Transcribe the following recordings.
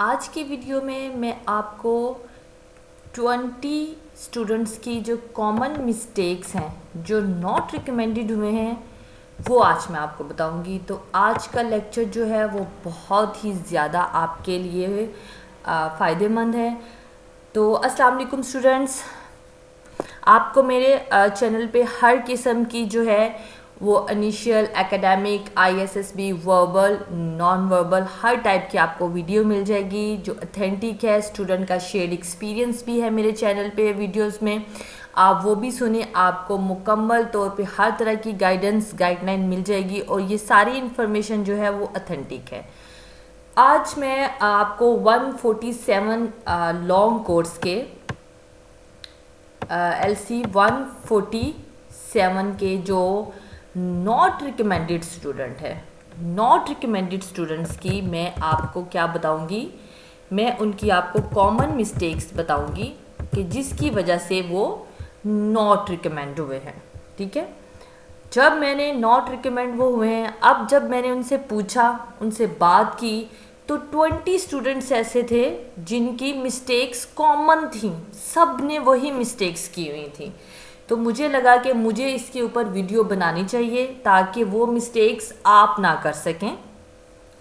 आज की वीडियो में मैं आपको 20 स्टूडेंट्स की जो कॉमन मिस्टेक्स हैं जो नॉट रिकमेंडेड हुए हैं वो आज मैं आपको बताऊंगी। तो आज का लेक्चर जो है वो बहुत ही ज़्यादा आपके लिए फ़ायदेमंद है। तो अस्सलाम वालेकुम स्टूडेंट्स, आपको मेरे चैनल पे हर किस्म की जो है वो initial academic ISSB verbal non verbal हर टाइप की आपको वीडियो मिल जाएगी जो ऑथेंटिक है। स्टूडेंट का शेयर्ड एक्सपीरियंस भी है मेरे चैनल पे वीडियोस में, आप वो भी सुने। आपको मुकम्मल तौर पे हर तरह की गाइडलाइन मिल जाएगी और ये सारी इन्फॉर्मेशन जो है वो ऑथेंटिक है। आज मैं आपको 147 लॉन्ग कोर्स के LC 147 के जो नॉट रिकमेंडेड स्टूडेंट है, नॉट रिकमेंडेड स्टूडेंट्स की मैं आपको क्या बताऊंगी, मैं उनकी आपको कॉमन मिस्टेक्स बताऊंगी कि जिसकी वजह से वो नॉट रिकमेंड हुए हैं। ठीक है, जब मैंने नॉट रिकमेंड वो हुए हैं, अब जब मैंने उनसे पूछा, उनसे बात की, तो 20 स्टूडेंट्स ऐसे थे जिनकी मिस्टेक्स कॉमन थी, सब ने वही मिस्टेक्स की हुई थी। तो मुझे लगा कि मुझे इसके ऊपर वीडियो बनानी चाहिए ताकि वो मिस्टेक्स आप ना कर सकें,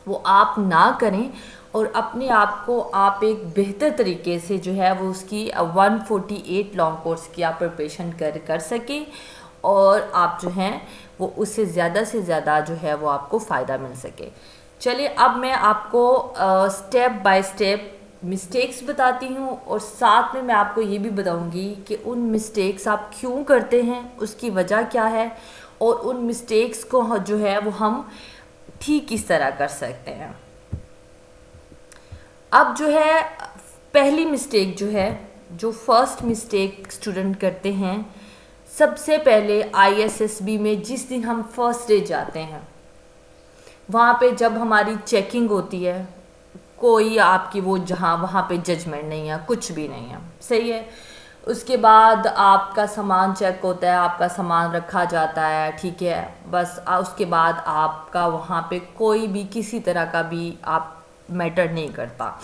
वो आप ना करें और अपने आप को आप एक बेहतर तरीके से जो है वो उसकी 148 लॉन्ग कोर्स की आप प्रिपरेशन कर सकें और आप जो हैं वो उससे ज़्यादा से ज़्यादा जो है वो आपको फ़ायदा मिल सके। चलिए अब मैं आपको स्टेप बाय स्टेप मिस्टेक्स बताती हूँ और साथ में मैं आपको ये भी बताऊँगी कि उन मिस्टेक्स आप क्यों करते हैं, उसकी वजह क्या है और उन मिस्टेक्स को जो है वो हम ठीक किस तरह कर सकते हैं। अब जो है पहली मिस्टेक जो है, जो फर्स्ट मिस्टेक स्टूडेंट करते हैं, सबसे पहले आईएसएसबी में जिस दिन हम फर्स्ट डे जाते हैं वहाँ पे जब हमारी चेकिंग होती है, कोई आपकी वो जहाँ वहाँ पे जजमेंट नहीं है, कुछ भी नहीं है, सही है। उसके बाद आपका सामान चेक होता है, आपका सामान रखा जाता है, ठीक है, बस उसके बाद आपका वहाँ पे कोई भी किसी तरह का भी आप मैटर नहीं करता,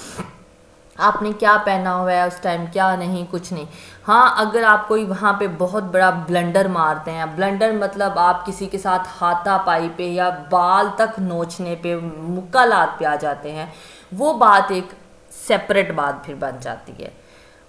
आपने क्या पहना हुआ है उस टाइम, क्या नहीं, कुछ नहीं। हाँ, अगर आप कोई वहाँ पे बहुत बड़ा ब्लंडर मारते हैं, ब्लंडर मतलब आप किसी के साथ हाथापाई पे या बाल तक नोचने पे, मुक्कालात पे आ जाते हैं, वो बात एक सेपरेट बात फिर बन जाती है।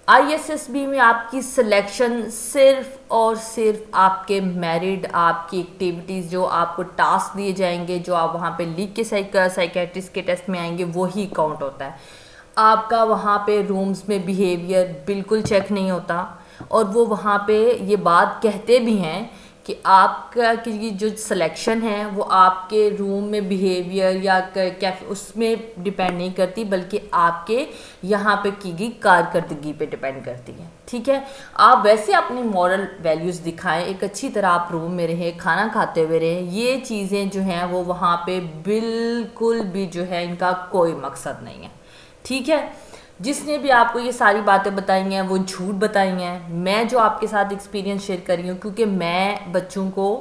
आईएसएसबी में आपकी सिलेक्शन सिर्फ और सिर्फ आपके मेरिट, आपकी एक्टिविटीज़, जो आपको टास्क दिए जाएंगे, जो आप वहाँ पे लिख के साइकेट्रिस्ट के टेस्ट में आएंगे, वही काउंट होता है। आपका वहाँ पे रूम्स में बिहेवियर बिल्कुल चेक नहीं होता और वो वहाँ पे ये बात कहते भी हैं कि आपका की जो सिलेक्शन है वो आपके रूम में बिहेवियर या कैफे उसमें डिपेंड नहीं करती, बल्कि आपके यहाँ पे की गई कारकर्दगी पे डिपेंड करती है। ठीक है, आप वैसे अपनी मॉरल वैल्यूज़ दिखाएं, एक अच्छी तरह आप रूम में रहें, खाना खाते हुए रहें, ये चीज़ें जो हैं वो वहाँ पे बिल्कुल भी जो है इनका कोई मकसद नहीं है। ठीक है, जिसने भी आपको ये सारी बातें बताई हैं वो झूठ बताई हैं। मैं जो आपके साथ एक्सपीरियंस शेयर कर रही हूँ, क्योंकि मैं बच्चों को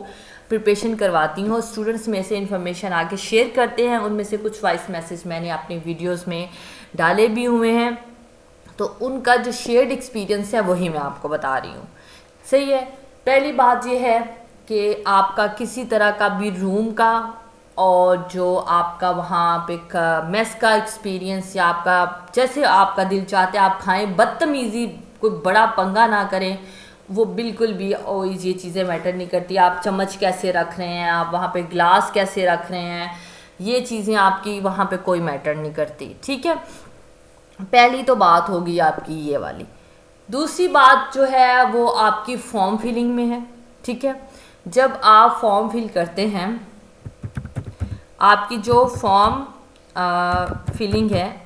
प्रिपरेशन करवाती हूँ और स्टूडेंट्स में से इन्फॉर्मेशन आके शेयर करते हैं, उनमें से कुछ वॉइस मैसेज मैंने अपनी वीडियोस में डाले भी हुए हैं, तो उनका जो शेयर्ड एक्सपीरियंस है वही मैं आपको बता रही हूँ। सही है, पहली बात ये है कि आपका किसी तरह का भी रूम का और जो आपका वहाँ पे मेस का एक्सपीरियंस, या आपका जैसे आपका दिल चाहते आप खाएं, बदतमीज़ी, कोई बड़ा पंगा ना करें, वो बिल्कुल भी और ये चीज़ें मैटर नहीं करती। आप चम्मच कैसे रख रहे हैं, आप वहाँ पे ग्लास कैसे रख रहे हैं, ये चीज़ें आपकी वहाँ पे कोई मैटर नहीं करती। ठीक है, पहली तो बात होगी आपकी ये वाली। दूसरी बात जो है वो आपकी फॉर्म फिलिंग में है। ठीक है, जब आप फॉर्म फिल करते हैं, आपकी जो फॉर्म फिलिंग है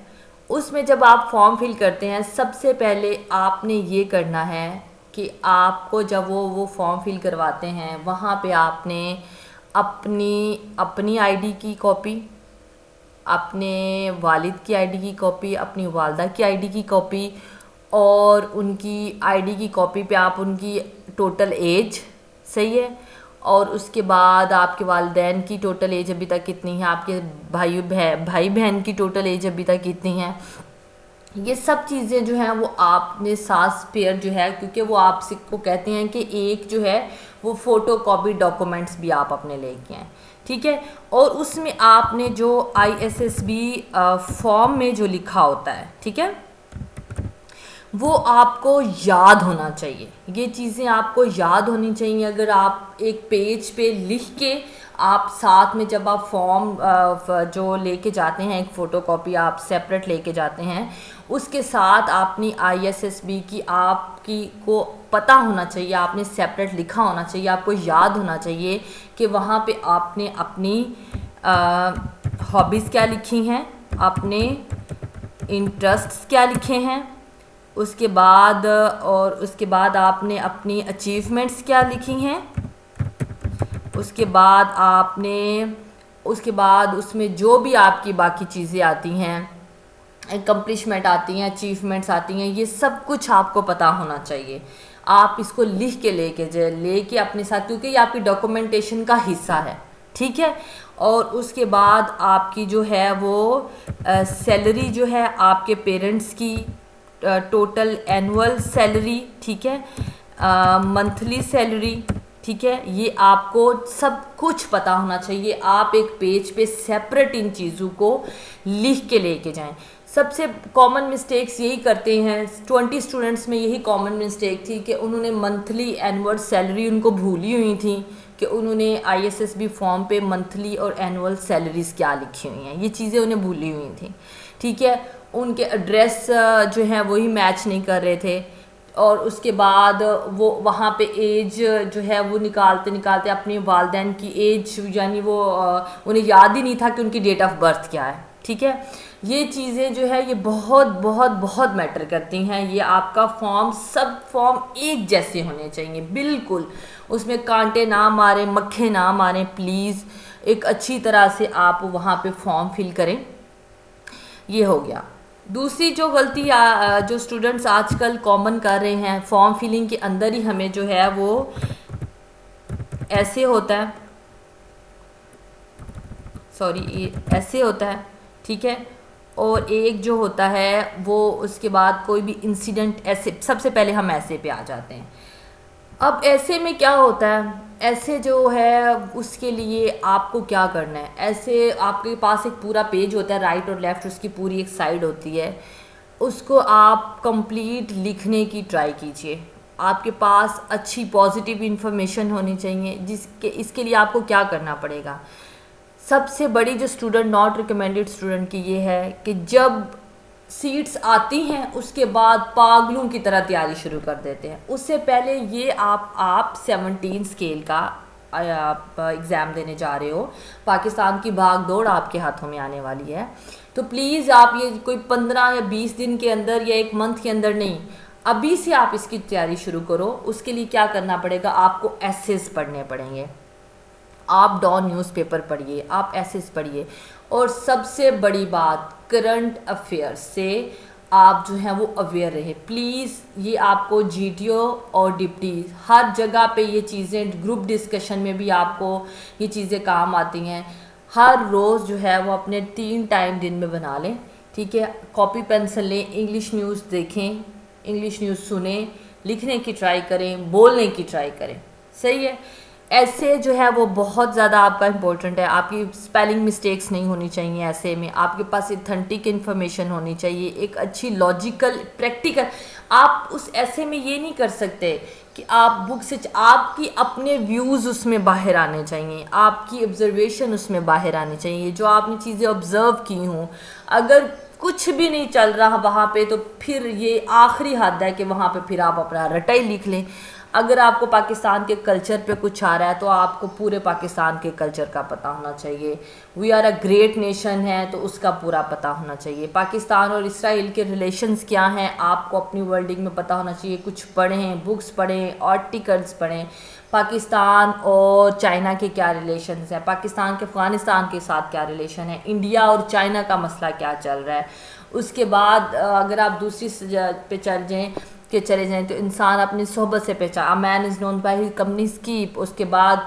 उसमें जब आप फॉर्म फिल करते हैं, सबसे पहले आपने ये करना है कि आपको जब वो फॉर्म फिल करवाते हैं वहाँ पे आपने अपनी आईडी की कॉपी, अपने वालिद की आईडी की कॉपी, अपनी वालदा की आईडी की कॉपी और उनकी आईडी की कॉपी पे आप उनकी टोटल एज, सही है, और उसके बाद आपके वालिदैन की टोटल एज अभी तक कितनी है, आपके भाई बहन की टोटल एज अभी तक कितनी है। ये सब चीज़ें जो हैं वो आपने 7 पेयर जो है, क्योंकि वो आपसे को कहते हैं कि एक जो है वो फ़ोटो कॉपी डॉक्यूमेंट्स भी आप अपने लेके आएँ, ठीक है। और उसमें आपने जो ISSB फॉर्म में जो लिखा होता है, ठीक है, वो आपको याद होना चाहिए। ये चीज़ें आपको याद होनी चाहिए। अगर आप एक पेज पे लिख के आप साथ में जब आप फॉर्म जो लेके जाते हैं, एक फ़ोटोकॉपी आप सेपरेट लेके जाते हैं, उसके साथ अपनी ISSB की आपकी को पता होना चाहिए, आपने सेपरेट लिखा होना चाहिए, आपको याद होना चाहिए कि वहाँ पे आपने अपनी हॉबीज़ क्या लिखी हैं, अपने इंटरेस्ट्स क्या लिखे हैं, उसके बाद आपने अपनी अचीवमेंट्स क्या लिखी हैं, उसके बाद उसमें जो भी आपकी बाकी चीज़ें आती हैं, एकम्प्लिशमेंट आती हैं, अचीवमेंट्स आती हैं, ये सब कुछ आपको पता होना चाहिए। आप इसको लिख के लेके अपने साथ, क्योंकि ये आपकी डॉक्यूमेंटेशन का हिस्सा है, ठीक है। और उसके बाद आपकी जो है वो सैलरी जो है आपके पेरेंट्स की, टोटल एनुअल सैलरी, ठीक है, मंथली सैलरी, ठीक है, ये आपको सब कुछ पता होना चाहिए। आप एक पेज पे सेपरेट इन चीज़ों को लिख के लेके जाएं। सबसे कॉमन मिस्टेक्स यही करते हैं, 20 स्टूडेंट्स में यही कॉमन मिस्टेक थी कि उन्होंने मंथली एनुअल सैलरी उनको भूली हुई थी, कि उन्होंने ISSB फॉर्म पे मंथली और एनुअल सैलरीज क्या लिखी हुई हैं, ये चीज़ें उन्हें भूली हुई थी, ठीक है। उनके एड्रेस जो है वही मैच नहीं कर रहे थे, और उसके बाद वो वहाँ पे एज जो है वो निकालते अपने वालिदैन की एज, यानी वो उन्हें याद ही नहीं था कि उनकी डेट ऑफ बर्थ क्या है, ठीक है। ये चीज़ें जो है ये बहुत बहुत बहुत मैटर करती हैं। ये आपका सब फॉर्म एक जैसे होने चाहिए बिल्कुल, उसमें कांटे ना मारें, मक्खे ना मारें, प्लीज़ एक अच्छी तरह से आप वहाँ पे फॉर्म फिल करें। ये हो गया। दूसरी जो गलती जो स्टूडेंट्स आजकल कॉमन कर रहे हैं, फॉर्म फिलिंग के अंदर ही हमें जो है वो ऐसे होता है, ये ऐसे होता है, ठीक है। और एक जो होता है वो उसके बाद कोई भी इंसिडेंट, ऐसे सबसे पहले हम ऐसे पे आ जाते हैं। अब ऐसे में क्या होता है, ऐसे जो है उसके लिए आपको क्या करना है, ऐसे आपके पास एक पूरा पेज होता है, राइट और लेफ़्ट उसकी पूरी एक साइड होती है, उसको आप कंप्लीट लिखने की ट्राई कीजिए। आपके पास अच्छी पॉजिटिव इन्फॉर्मेशन होनी चाहिए, इसके लिए आपको क्या करना पड़ेगा। सबसे बड़ी जो स्टूडेंट नॉट रिकमेंडेड स्टूडेंट की ये है कि जब सीट्स आती हैं उसके बाद पागलों की तरह तैयारी शुरू कर देते हैं। उससे पहले ये आप 17 स्केल का आप एग्ज़ाम देने जा रहे हो, पाकिस्तान की भाग दौड़ आपके हाथों में आने वाली है, तो प्लीज़ आप ये कोई 15 या 20 दिन के अंदर या 1 मंथ के अंदर नहीं, अभी से आप इसकी तैयारी शुरू करो। उसके लिए क्या करना पड़ेगा, आपको एसेस पढ़ने पड़ेंगे, आप डॉन न्यूज़पेपर पढ़िए, आप एसेस पढ़िए, और सबसे बड़ी बात करंट अफेयर्स से आप जो है वो अवेयर रहे प्लीज़। ये आपको GTO और डिप्टी हर जगह पे ये चीज़ें, ग्रुप डिस्कशन में भी आपको ये चीज़ें काम आती हैं। हर रोज़ जो है वो अपने 3 टाइम दिन में बना लें, ठीक है। कॉपी पेंसिल लें, इंग्लिश न्यूज़ देखें, इंग्लिश न्यूज़ सुने, लिखने की ट्राई करें, बोलने की ट्राई करें, सही है। ऐसे जो है वो बहुत ज़्यादा आपका इम्पोर्टेंट है। आपकी स्पेलिंग मिस्टेक्स नहीं होनी चाहिए ऐसे में, आपके पास ऑथेंटिक इन्फॉर्मेशन होनी चाहिए, एक अच्छी लॉजिकल प्रैक्टिकल। आप उस ऐसे में ये नहीं कर सकते कि आप बुक से, आपकी अपने व्यूज़ उसमें बाहर आने चाहिए, आपकी ऑब्जर्वेशन उसमें बाहर आनी चाहिए, जो आपने चीज़ें ऑब्ज़र्व की हों। अगर कुछ भी नहीं चल रहा वहाँ पे, तो फिर ये आखिरी हद है कि वहाँ पे फिर आप अपना रटाई लिख लें। अगर आपको पाकिस्तान के कल्चर पे कुछ आ रहा है तो आपको पूरे पाकिस्तान के कल्चर का पता होना चाहिए। We are a great nation है तो उसका पूरा पता होना चाहिए। पाकिस्तान और इसराइल के रिलेशंस क्या हैं आपको अपनी वर्ल्डिंग में पता होना चाहिए। कुछ पढ़ें, बुक्स पढ़ें, आर्टिकल्स पढ़ें। पाकिस्तान और चाइना के क्या रिलेशंस हैं, पाकिस्तान के अफ़गानिस्तान के साथ क्या रिलेशन है, इंडिया और चाइना का मसला क्या चल रहा है। उसके बाद अगर आप दूसरी पे चले जाएँ तो इंसान अपनी सोहबत से पहचान, a man is known by his companies keep. उसके बाद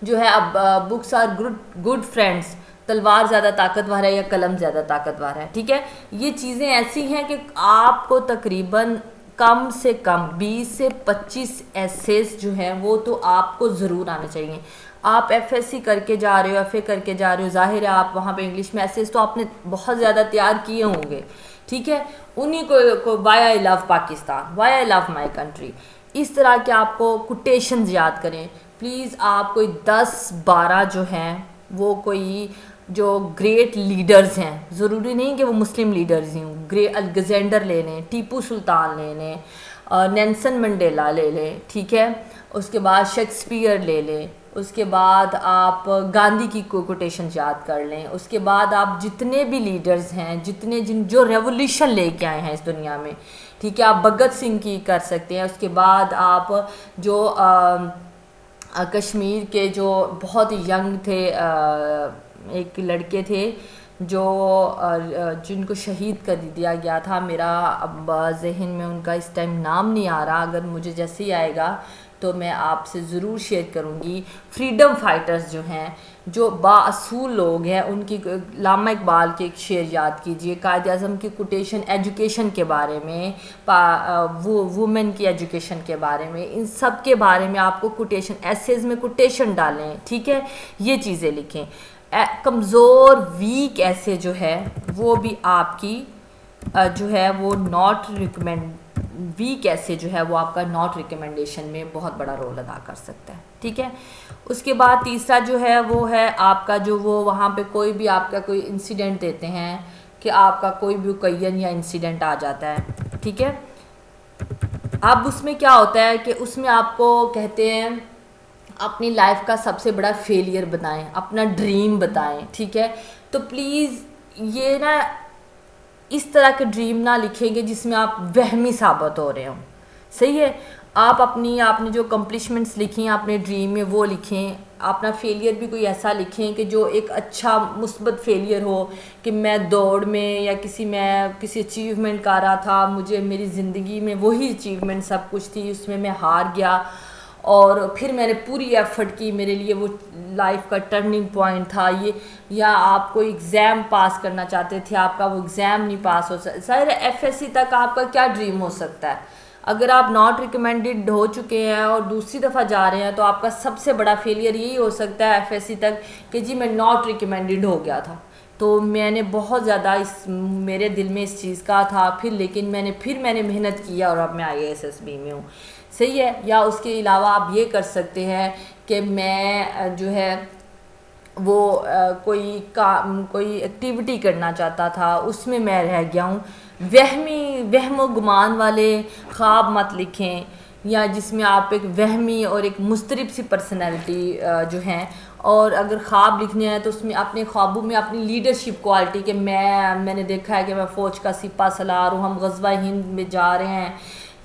जो है अब books are good good friends, तलवार ज़्यादा ताकतवर है या कलम ज़्यादा ताकतवर है, ठीक है। ये चीज़ें ऐसी हैं कि आपको तकरीबन कम से कम 20 से 25 एसेस जो हैं वो तो आपको ज़रूर आने चाहिए। आप एफएससी करके जा रहे हो, एफए करके जा रहे हो, जाहिर है आप वहाँ पे इंग्लिश में एसेस तो आपने बहुत ज़्यादा तैयार किए होंगे, ठीक है। उन्हीं को why I love Pakistan, why I love my country, इस तरह के आपको कोटेशंस याद करें प्लीज़। आप कोई 10-12 जो हैं वो कोई जो ग्रेट लीडर्स हैं, ज़रूरी नहीं कि वो मुस्लिम लीडर्स ही हों, ग्रेट अलेक्जेंडर ले लें, टीपू सुल्तान ले लें, नेल्सन मंडेला ले लें, ठीक है। उसके बाद शेक्सपियर ले लें, उसके बाद आप गांधी की कोटेशन याद कर लें, उसके बाद आप जितने भी लीडर्स हैं, जो रेवोल्यूशन लेके आए हैं इस दुनिया में, ठीक है, आप भगत सिंह की कर सकते हैं। उसके बाद आप जो कश्मीर के जो बहुत यंग थे एक लड़के थे जो जिनको शहीद कर दिया गया था, मेरा अब जहन में उनका इस टाइम नाम नहीं आ रहा, अगर मुझे जैसे ही आएगा तो मैं आपसे ज़रूर शेयर करूँगी। फ्रीडम फाइटर्स जो हैं, जो बाअसूल लोग हैं, उनकी लामा इकबाल के एक शेर याद कीजिए, कायद आज़म की कोटेशन एजुकेशन के बारे में, वो वुमेन की एजुकेशन के बारे में, इन सब के बारे में आपको कोटेशन एसेज में कोटेशन डालें, ठीक है, ये चीज़ें लिखें। कमज़ोर वीक ऐसे जो है वो भी आपकी जो है वो नॉट रिकमेंड, वीक ऐसे जो है वो आपका नॉट रिकमेंडेशन में बहुत बड़ा रोल अदा कर सकता है, ठीक है। उसके बाद तीसरा जो है वो है आपका जो वो वहाँ पे कोई भी आपका कोई इंसिडेंट देते हैं कि आपका कोई भी ओकेजन या इंसिडेंट आ जाता है, ठीक है। अब उसमें क्या होता है कि उसमें आपको कहते हैं अपनी लाइफ का सबसे बड़ा फेलियर बताएं, अपना ड्रीम बताएं, ठीक है। तो प्लीज़ ये ना इस तरह के ड्रीम ना लिखेंगे जिसमें आप वहमी साबित हो रहे हो, सही है। आप आपने जो कंप्लीशमेंट्स लिखी हैं अपने ड्रीम में वो लिखें। अपना फेलियर भी कोई ऐसा लिखें कि जो एक अच्छा मुस्बत फेलियर हो, कि मैं दौड़ में या किसी अचीवमेंट कर रहा था, मुझे मेरी ज़िंदगी में वही अचीवमेंट सब कुछ थी, उसमें मैं हार गया और फिर मैंने पूरी एफर्ट की, मेरे लिए वो लाइफ का टर्निंग पॉइंट था ये। या आप कोई एग्ज़ाम पास करना चाहते थे, आपका वो एग्ज़ाम नहीं पास हो सकता, शायद एफएससी तक आपका क्या ड्रीम हो सकता है। अगर आप नॉट रिकमेंडेड हो चुके हैं और दूसरी दफ़ा जा रहे हैं तो आपका सबसे बड़ा फेलियर यही हो सकता है एफएससी तक कि जी मैं नॉट रिकमेंडेड हो गया था, तो मैंने बहुत ज़्यादा मेरे दिल में इस चीज़ का था, लेकिन मैंने मेहनत किया और अब मैं IASSB में हूँ, सही है। या उसके अलावा आप ये कर सकते हैं कि मैं जो है वो कोई एक्टिविटी करना चाहता था, उसमें मैं रह गया हूँ। वहम गुमान वाले ख्वाब मत लिखें, या जिसमें आप एक वहमी और एक मुस्तरिब सी पर्सनैलिटी जो हैं, और अगर ख्वाब लिखने हैं तो उसमें अपने ख्वाबों में अपनी लीडरशिप क्वालिटी कि मैंने देखा है कि मैं फ़ौज का सिपा सलार हूँ, हम ग़ज़वा हिंद में जा रहे हैं,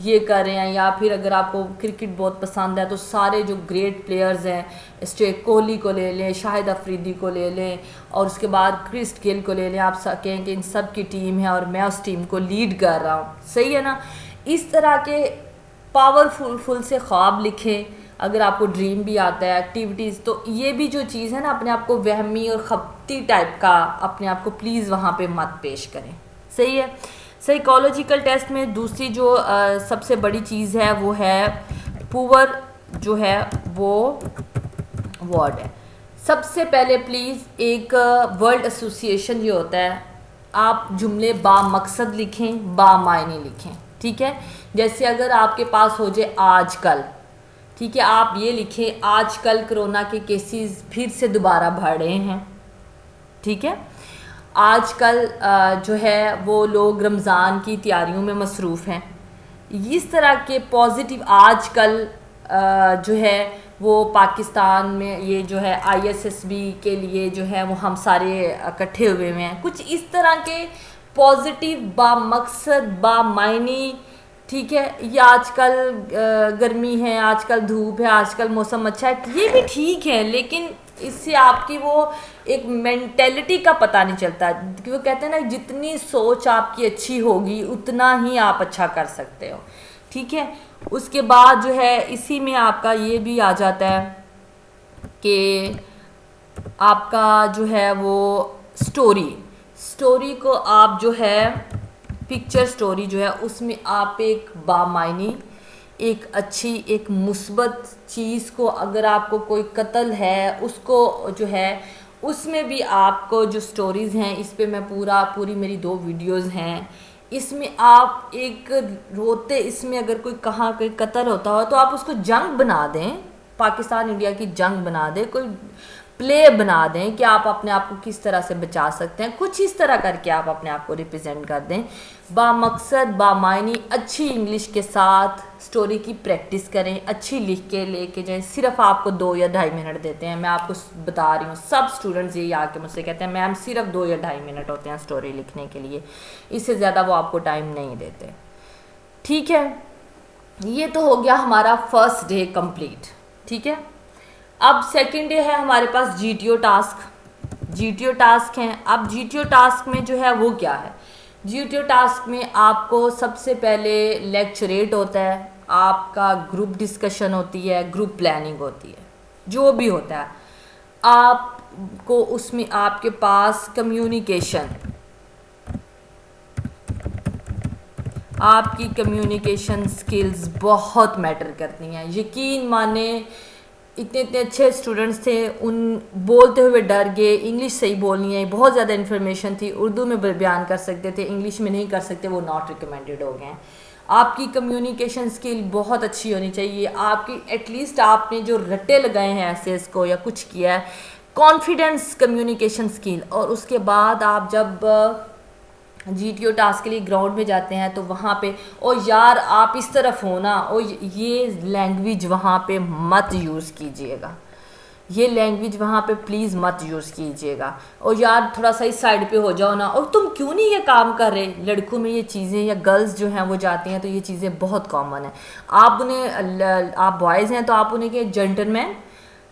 ये कर रहे हैं। या फिर अगर आपको क्रिकेट बहुत पसंद है तो सारे जो ग्रेट प्लेयर्स हैं, स्टेट कोहली को ले लें, शाहिद अफरीदी को ले लें, और उसके बाद क्रिस गेल को ले लें, आप कहें कि इन सब की टीम है और मैं उस टीम को लीड कर रहा हूँ, सही है ना। इस तरह के पावरफुल से ख्वाब लिखें। अगर आपको ड्रीम भी आता है, एक्टिविटीज़, तो ये भी जो चीज़ है ना, अपने आप को वहमी और खपती टाइप का अपने आप को प्लीज़ वहाँ पे मत पेश करें, सही है। साइकोलॉजिकल टेस्ट में दूसरी जो सबसे बड़ी चीज़ है वो है पुअर जो है वो वर्ड है। सबसे पहले प्लीज़ एक वर्ड एसोसिएशन जो होता है, आप जुमले बामकसद लिखें, बामायने लिखें, ठीक है। जैसे अगर आपके पास हो जाए आजकल, ठीक है, आप ये लिखें आजकल कोरोना के केसेस फिर से दोबारा बढ़ रहे हैं, ठीक है। आजकल जो है वो लोग रमज़ान की तैयारियों में मसरूफ़ हैं। इस तरह के पॉजिटिव आजकल जो है वो पाकिस्तान में ये जो है ISSB के लिए जो है वो हम सारे इकट्ठे हुए हैं, कुछ इस तरह के पॉजिटिव बामकसद बामायनी, ठीक है। ये आजकल गर्मी है, आजकल धूप है, आजकल मौसम अच्छा है, ये भी ठीक है, लेकिन इससे आपकी वो एक मेंटेलिटी का पता नहीं चलता, क्योंकि वो कहते हैं ना जितनी सोच आपकी अच्छी होगी उतना ही आप अच्छा कर सकते हो, ठीक है। उसके बाद जो है इसी में आपका ये भी आ जाता है कि आपका जो है वो स्टोरी को आप जो है पिक्चर स्टोरी जो है उसमें आप एक बामायनी, एक अच्छी, एक मुस्बत चीज़ को, अगर आपको कोई कत्ल है उसको जो है उसमें भी आपको जो स्टोरीज़ हैं, इस पे मैं पूरी मेरी 2 वीडियोज़ हैं, इसमें आप एक रोते, इसमें अगर कोई कहाँ कोई कत्ल होता हो तो आप उसको जंग बना दें, पाकिस्तान इंडिया की जंग बना दें, कोई प्ले बना दें कि आप अपने आप को किस तरह से बचा सकते हैं, कुछ इस तरह करके आप अपने आप को रिप्रेजेंट कर दें। बामकसद बामायनी अच्छी इंग्लिश के साथ स्टोरी की प्रैक्टिस करें, अच्छी लिख के लेके जाएं। सिर्फ आपको 2 या 2.5 मिनट देते हैं, मैं आपको बता रही हूँ, सब स्टूडेंट्स यही आके मुझसे कहते हैं मैम सिर्फ 2 या 2.5 मिनट होते हैं स्टोरी लिखने के लिए, इससे ज़्यादा वो आपको टाइम नहीं देते। ठीक है, ये तो हो गया हमारा फर्स्ट डे कंप्लीट। ठीक है, अब सेकेंड डे है हमारे पास GTO टास्क हैं। अब GTO टास्क में जो है वो क्या है, GTO टास्क में आपको सबसे पहले लेक्चरेट होता है, आपका ग्रुप डिस्कशन होती है, ग्रुप प्लानिंग होती है, जो भी होता है आपको उसमें आपके पास आपकी कम्युनिकेशन स्किल्स बहुत मैटर करती हैं। यकीन माने इतने अच्छे स्टूडेंट्स थे, उन बोलते हुए डर गए, इंग्लिश सही बोलनी है, बहुत ज़्यादा इन्फॉर्मेशन थी, उर्दू में बयान कर सकते थे, इंग्लिश में नहीं कर सकते, वो नॉट रिकमेंडेड हो गए हैं। आपकी कम्युनिकेशन स्किल बहुत अच्छी होनी चाहिए, आपकी एटलीस्ट आपने जो रट्टे लगाए हैं एसेस को या कुछ किया है, कॉन्फिडेंस कम्युनिकेशन स्किल। और उसके बाद आप जब GTO टास्क के लिए ग्राउंड में जाते हैं तो वहाँ पे और यार आप इस तरफ हो ना, और ये लैंग्वेज वहाँ पे मत यूज़ कीजिएगा, ये लैंग्वेज वहाँ पे प्लीज़ मत यूज़ कीजिएगा, और यार थोड़ा सा इस साइड पे हो जाओ ना, और तुम क्यों नहीं ये काम कर रहे। लड़कों में ये चीज़ें या गर्ल्स जो हैं वो जाती हैं तो ये चीज़ें बहुत कॉमन है। आप बॉयज़ हैं तो आप उन्हें के जेंटलमैन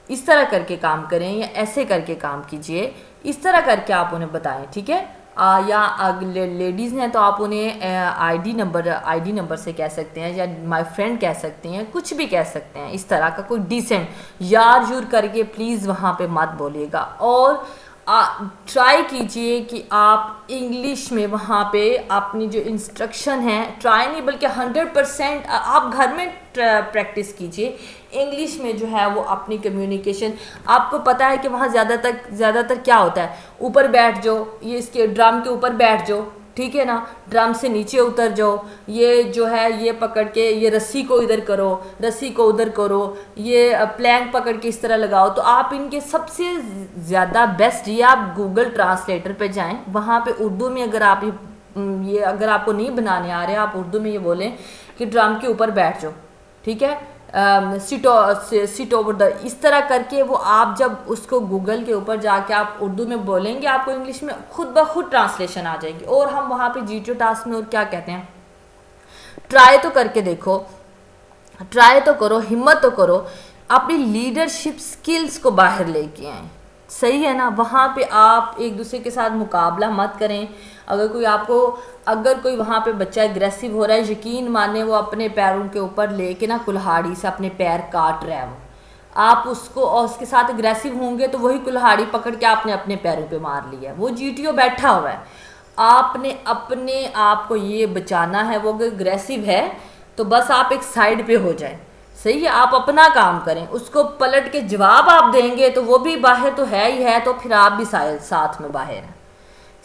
इस तरह करके काम करें या ऐसे करके काम कीजिए, इस तरह करके आप उन्हें बताएं। ठीक है, या लेडीज़ हैं तो आप उन्हें आईडी नंबर से कह सकते हैं, या माय फ्रेंड कह सकते हैं, कुछ भी कह सकते हैं, इस तरह का कोई डिसेंट यार यूर करके प्लीज़ वहाँ पे मत बोलिएगा। और ट्राई कीजिए कि आप इंग्लिश में वहाँ पे अपनी जो इंस्ट्रक्शन है, ट्राई नहीं बल्कि 100% आप घर में प्रैक्टिस कीजिए इंग्लिश में जो है वो अपनी कम्युनिकेशन। आपको पता है कि वहाँ ज़्यादातर क्या होता है, ऊपर बैठ जाओ, ये इसके ड्रम के ऊपर बैठ जाओ, ठीक है ना, ड्रम से नीचे उतर जाओ, ये जो है ये पकड़ के ये रस्सी को इधर करो, रस्सी को उधर करो, ये प्लैंक पकड़ के इस तरह लगाओ। तो आप इनके सबसे ज़्यादा बेस्ट ये आप गूगल ट्रांसलेटर पे जाएं, वहाँ पे उर्दू में अगर आप ये अगर आपको नहीं बनाने आ रहे, आप उर्दू में ये बोलें कि ड्रम के ऊपर बैठ जाओ, ठीक है, सिट ओवर द, इस तरह करके वो आप जब उसको गूगल के ऊपर जाके आप उर्दू में बोलेंगे, आपको इंग्लिश में खुद ब खुद ट्रांसलेशन आ जाएगी। और हम वहाँ पे GTO टास्क में और क्या कहते हैं, ट्राई तो करके देखो, ट्राई तो करो, हिम्मत तो करो, अपनी लीडरशिप स्किल्स को बाहर लेके आए, सही है ना। वहाँ पे आप एक दूसरे के साथ मुकाबला मत करें। अगर कोई वहाँ पे बच्चा एग्रेसिव हो रहा है, यकीन माने वो अपने पैरों के ऊपर लेके ना कुल्हाड़ी से अपने पैर काट रहा है, वो आप उसको और उसके साथ एग्रेसिव होंगे तो वही कुल्हाड़ी पकड़ के आपने अपने पैरों पे मार लिया है, वो GTO बैठा हुआ है। आपने अपने आप को ये बचाना है, वो अगर एग्रेसिव है तो बस आप एक साइड पे हो जाए, सही है, आप अपना काम करें, उसको पलट के जवाब आप देंगे तो वो भी बाहर तो है ही है, तो फिर आप भी साथ में बाहर हैं,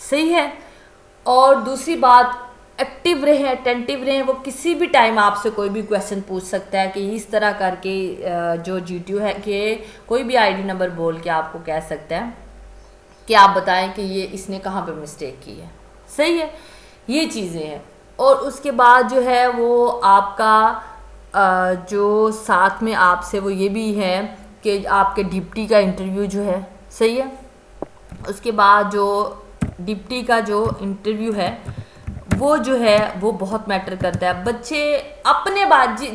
सही है। और दूसरी बात, एक्टिव रहें, अटेंटिव रहें, वो किसी भी टाइम आपसे कोई भी क्वेश्चन पूछ सकता है कि इस तरह करके जो GTO है कि कोई भी ID नंबर बोल के आपको कह सकता है कि आप बताएं कि ये इसने कहाँ पे मिस्टेक की है, सही है, ये चीज़ें हैं। और उसके बाद जो है वो आपका जो साथ में आपसे वो ये भी है कि आपके डिप्टी का इंटरव्यू जो है, सही है, उसके बाद जो डिप्टी का जो इंटरव्यू है वो जो है वो बहुत मैटर करता है। बच्चे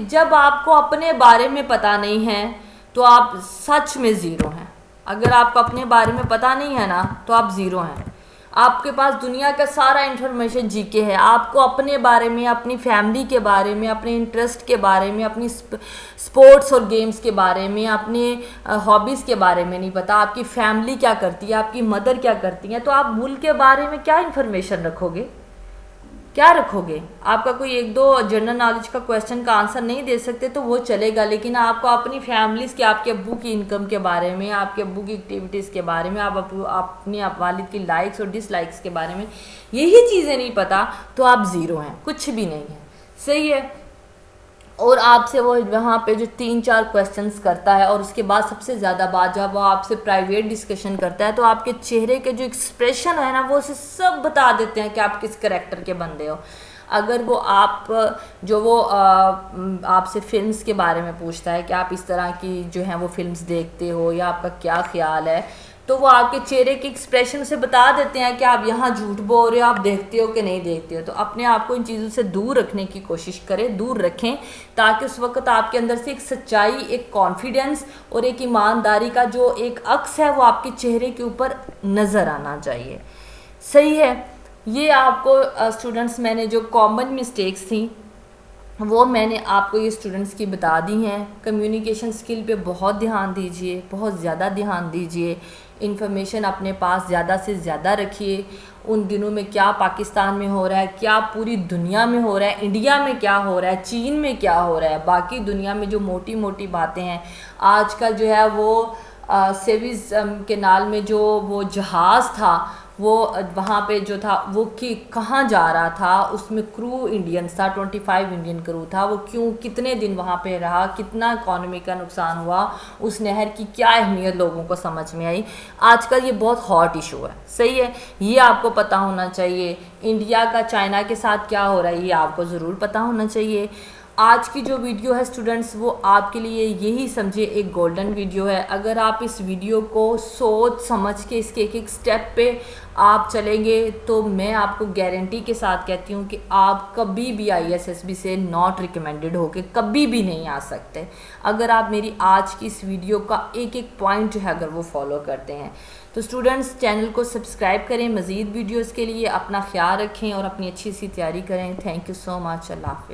जब आपको अपने बारे में पता नहीं है तो आप सच में ज़ीरो हैं। अगर आपको अपने बारे में पता नहीं है ना तो आप ज़ीरो हैं। आपके पास दुनिया का सारा इन्फॉर्मेशन जीके है, आपको अपने बारे में, अपनी फैमिली के बारे में, अपने इंटरेस्ट के बारे में, अपनी स्पोर्ट्स और गेम्स के बारे में, अपने हॉबीज़ के बारे में नहीं पता, आपकी फैमिली क्या करती है, आपकी मदर क्या करती है, तो आप मुल्क के बारे में क्या इन्फॉर्मेशन रखोगे, क्या रखोगे? आपका कोई एक दो जनरल नॉलेज का क्वेश्चन का आंसर नहीं दे सकते तो वो चलेगा, लेकिन आपको अपनी फैमिलीज़ के, आपके अब्बू की इनकम के बारे में, आपके अब्बू की एक्टिविटीज़ के बारे में, अपने आप वालिद की लाइक्स और डिसलाइक्स के बारे में यही चीज़ें नहीं पता तो आप ज़ीरो हैं, कुछ भी नहीं है। सही है। और आपसे वो वहाँ पे जो 3-4 क्वेश्चंस करता है और उसके बाद सबसे ज़्यादा बात जब वो आपसे प्राइवेट डिस्कशन करता है तो आपके चेहरे के जो एक्सप्रेशन है ना वो उसे सब बता देते हैं कि आप किस करैक्टर के बंदे हो। अगर वो आपसे फिल्म्स के बारे में पूछता है कि आप इस तरह की जो है वो फिल्म्स देखते हो या आपका क्या ख्याल है, तो वो आपके चेहरे के एक्सप्रेशन से बता देते हैं कि आप यहाँ झूठ बोल रहे हो, आप देखते हो कि नहीं देखते हो। तो अपने आप को इन चीज़ों से दूर रखने की कोशिश करें, दूर रखें, ताकि उस वक्त आपके अंदर से एक सच्चाई, एक कॉन्फिडेंस और एक ईमानदारी का जो एक अक्स है वो आपके चेहरे के ऊपर नज़र आना चाहिए। सही है। ये आपको स्टूडेंट्स मैंने जो कॉमन मिस्टेक्स थी वो मैंने आपको ये स्टूडेंट्स की बता दी हैं। कम्युनिकेशन स्किल पे बहुत ध्यान दीजिए, बहुत ज़्यादा ध्यान दीजिए। इन्फॉर्मेशन अपने पास ज़्यादा से ज़्यादा रखिए। उन दिनों में क्या पाकिस्तान में हो रहा है, क्या पूरी दुनिया में हो रहा है, इंडिया में क्या हो रहा है, चीन में क्या हो रहा है, बाकी दुनिया में जो मोटी मोटी बातें हैं। आजकल जो है वो सेविस केनाल में जो वो जहाज़ था वो वहाँ पे जो था वो कि कहाँ जा रहा था, उसमें क्रू इंडियंस था, 25 इंडियन क्रू था। वो क्यों, कितने दिन वहाँ पे रहा, कितना इकॉनमी का नुकसान हुआ, उस नहर की क्या अहमियत लोगों को समझ में आई। आजकल ये बहुत हॉट इशू है। सही है। ये आपको पता होना चाहिए। इंडिया का चाइना के साथ क्या हो रहा है ये आपको ज़रूर पता होना चाहिए। आज की जो वीडियो है स्टूडेंट्स वो आपके लिए यही समझिए एक गोल्डन वीडियो है। अगर आप इस वीडियो को सोच समझ के इसके एक एक स्टेप पे आप चलेंगे तो मैं आपको गारंटी के साथ कहती हूँ कि आप कभी भी ISSB से नॉट रिकमेंडेड होके कभी भी नहीं आ सकते, अगर आप मेरी आज की इस वीडियो का एक एक पॉइंट जो है अगर वो फॉलो करते हैं। तो स्टूडेंट्स चैनल को सब्सक्राइब करें, मज़ीद वीडियोज़ के लिए अपना ख्याल रखें और अपनी अच्छी सी तैयारी करें। Thank you so much. अल्लाह हाफ़िज़।